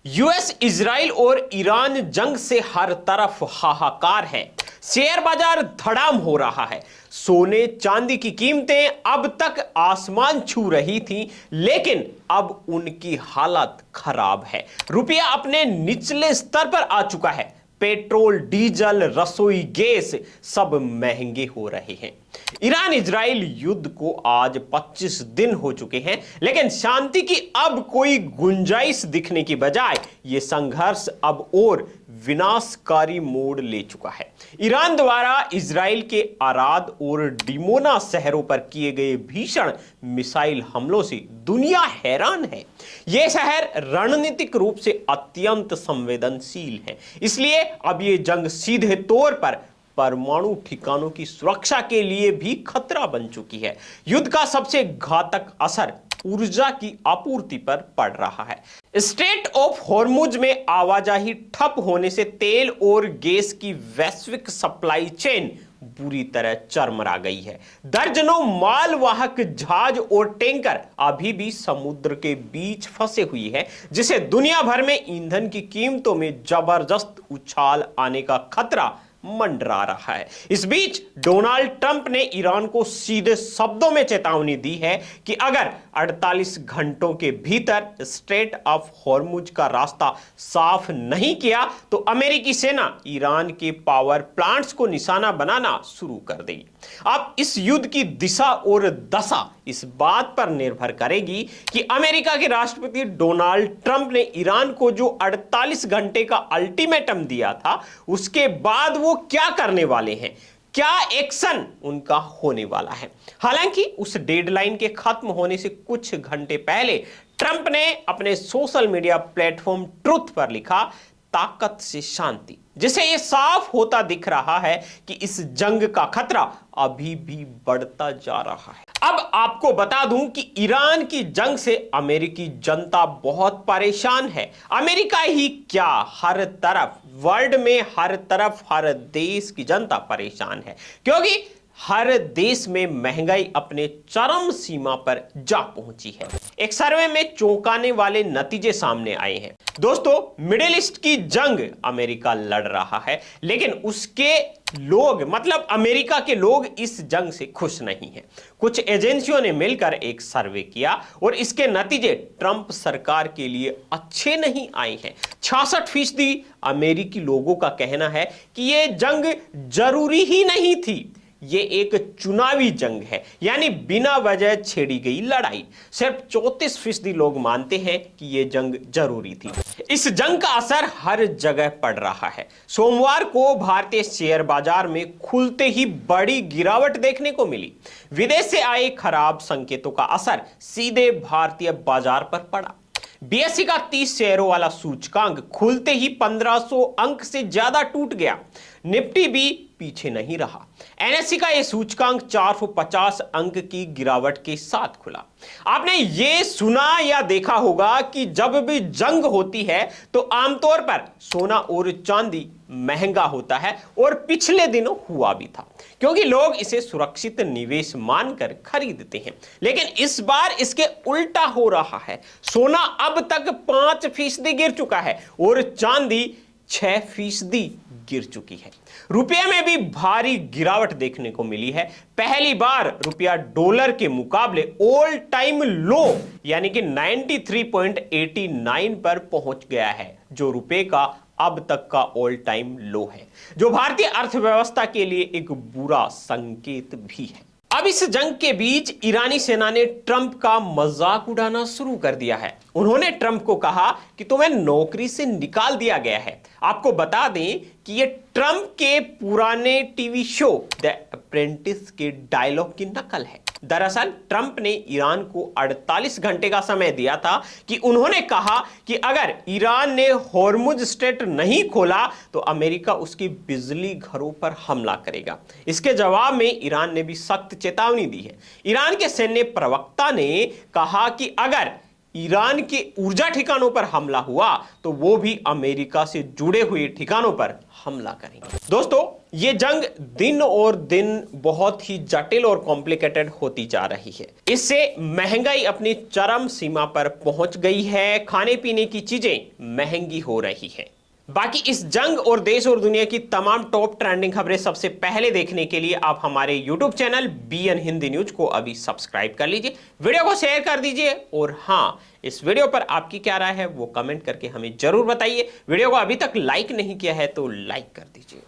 US, Israel और Iran जंग से हर तरफ हाहाकार है। शेयर बाजार धड़ाम हो रहा है। सोने चांदी की कीमतें अब तक आसमान छू रही थी, लेकिन अब उनकी हालत खराब है। रुपया अपने निचले स्तर पर आ चुका है। पेट्रोल, डीजल, रसोई गैस सब महंगे हो रहे हैं। ईरान इजराइल युद्ध को आज 25 दिन हो चुके हैं, लेकिन शांति की अब कोई गुंजाइश दिखने की बजाय यह संघर्ष अब और विनाशकारी मोड़ ले चुका है। ईरान द्वारा इजराइल के आराद और डिमोना शहरों पर किए गए भीषण मिसाइल हमलों से दुनिया हैरान है। यह शहर रणनीतिक रूप से अत्यंत संवेदनशील है, इसलिए अब यह जंग सीधे तौर पर परमाणु ठिकानों की सुरक्षा के लिए भी खतरा बन चुकी है। युद्ध का सबसे घातक असर ऊर्जा की आपूर्ति पर पड़ रहा है। स्ट्रेट ऑफ हॉर्मुज में आवाजाही ठप होने से तेल और गैस की वैश्विक सप्लाई चेन बुरी तरह चरमरा गई है। दर्जनों मालवाहक जहाज और टैंकर अभी भी समुद्र के बीच फंसे हुई है, जिसे दुनिया भर में ईंधन की कीमतों में जबरदस्त उछाल आने का खतरा मंडरा रहा है। इस बीच डोनाल्ड ट्रंप ने ईरान को सीधे शब्दों में चेतावनी दी है कि अगर 48 घंटों के भीतर स्ट्रेट ऑफ हॉर्मुज का रास्ता साफ नहीं किया तो अमेरिकी सेना ईरान के पावर प्लांट्स को निशाना बनाना शुरू कर देगी। अब इस युद्ध की दिशा और दशा इस बात पर निर्भर करेगी कि अमेरिका के राष्ट्रपति डोनाल्ड ट्रंप ने ईरान को जो 48 घंटे का अल्टीमेटम दिया था, उसके बाद वो क्या करने वाले हैं, क्या एक्शन उनका होने वाला है। हालांकि उस डेडलाइन के खत्म होने से कुछ घंटे पहले ट्रंप ने अपने सोशल मीडिया प्लेटफॉर्म ट्रुथ पर लिखा, ताकत से शांति, जिसे यह साफ होता दिख रहा है कि इस जंग का खतरा अभी भी बढ़ता जा रहा है। अब आपको बता दूं कि ईरान की जंग से अमेरिकी जनता बहुत परेशान है। अमेरिका ही क्या, हर तरफ वर्ल्ड में हर तरफ हर देश की जनता परेशान है, क्योंकि हर देश में महंगाई अपने चरम सीमा पर जा पहुंची है। एक सर्वे में चौंकाने वाले नतीजे सामने आए हैं। दोस्तों, मिडिल ईस्ट की जंग अमेरिका लड़ रहा है, लेकिन उसके लोग मतलब अमेरिका के लोग इस जंग से खुश नहीं हैं। कुछ एजेंसियों ने मिलकर एक सर्वे किया और इसके नतीजे ट्रंप सरकार के लिए अच्छे नहीं आए हैं। 66% अमेरिकी लोगों का कहना है कि यह जंग जरूरी ही नहीं थी, ये एक चुनावी जंग है, यानी बिना वजह छेड़ी गई लड़ाई। सिर्फ 34% लोग मानते हैं कि यह जंग जरूरी थी। इस जंग का असर हर जगह पड़ रहा है। सोमवार को भारतीय शेयर बाजार में खुलते ही बड़ी गिरावट देखने को मिली। विदेश से आए खराब संकेतों का असर सीधे भारतीय बाजार पर पड़ा। बीएसई का 30 शेयरों वाला सूचकांक खुलते ही 1500 अंक से ज्यादा टूट गया। निफ्टी भी पीछे नहीं रहा। एनएसई का यह सूचकांक 450 अंक की गिरावट के साथ खुला। आपने ये सुना या देखा होगा कि जब भी जंग होती है तो आमतौर पर सोना और चांदी महंगा होता है, और पिछले दिनों हुआ भी था, क्योंकि लोग इसे सुरक्षित निवेश मानकर खरीदते हैं। लेकिन इस बार इसके उल्टा हो रहा है। सोना अब तक 5% गिर चुका है और चांदी 6% गिर चुकी है। रुपये में भी भारी गिरावट देखने को मिली है। पहली बार रुपया डॉलर के मुकाबले ऑल टाइम लो यानी कि 93.89 पर पहुंच गया है, जो रुपये का अब तक का ऑल टाइम लो है, जो भारतीय अर्थव्यवस्था के लिए एक बुरा संकेत भी है। अब इस जंग के बीच ईरानी सेना ने ट्रंप का मजाक उड़ाना शुरू कर दिया है। उन्होंने ट्रंप को कहा कि तुम्हें नौकरी से निकाल दिया गया है। आपको बता दें कि यह ट्रंप के पुराने टीवी शो द अप्रेंटिस के डायलॉग की नकल है। दरअसल ट्रंप ने ईरान को 48 घंटे का समय दिया था कि उन्होंने कहा कि अगर ईरान ने हॉर्मुज स्ट्रेट नहीं खोला तो अमेरिका उसकी बिजली घरों पर हमला करेगा। इसके जवाब में ईरान ने भी सख्त चेतावनी दी है। ईरान के सैन्य प्रवक्ता ने कहा कि अगर ईरान के ऊर्जा ठिकानों पर हमला हुआ तो वो भी अमेरिका से जुड़े हुए ठिकानों पर हमला करेंगे। दोस्तों, ये जंग दिन और दिन बहुत ही जटिल और कॉम्प्लिकेटेड होती जा रही है। इससे महंगाई अपनी चरम सीमा पर पहुंच गई है, खाने पीने की चीजें महंगी हो रही है। बाकी इस जंग और देश और दुनिया की तमाम टॉप ट्रेंडिंग खबरें सबसे पहले देखने के लिए आप हमारे YouTube channel BN Hindi news को अभी सब्सक्राइब कर लीजिए, वीडियो को शेयर कर दीजिए और हाँ, इस वीडियो पर आपकी क्या राय है वो कमेंट करके हमें जरूर बताइए। वीडियो को अभी तक लाइक नहीं किया है तो लाइक कर दीजिए।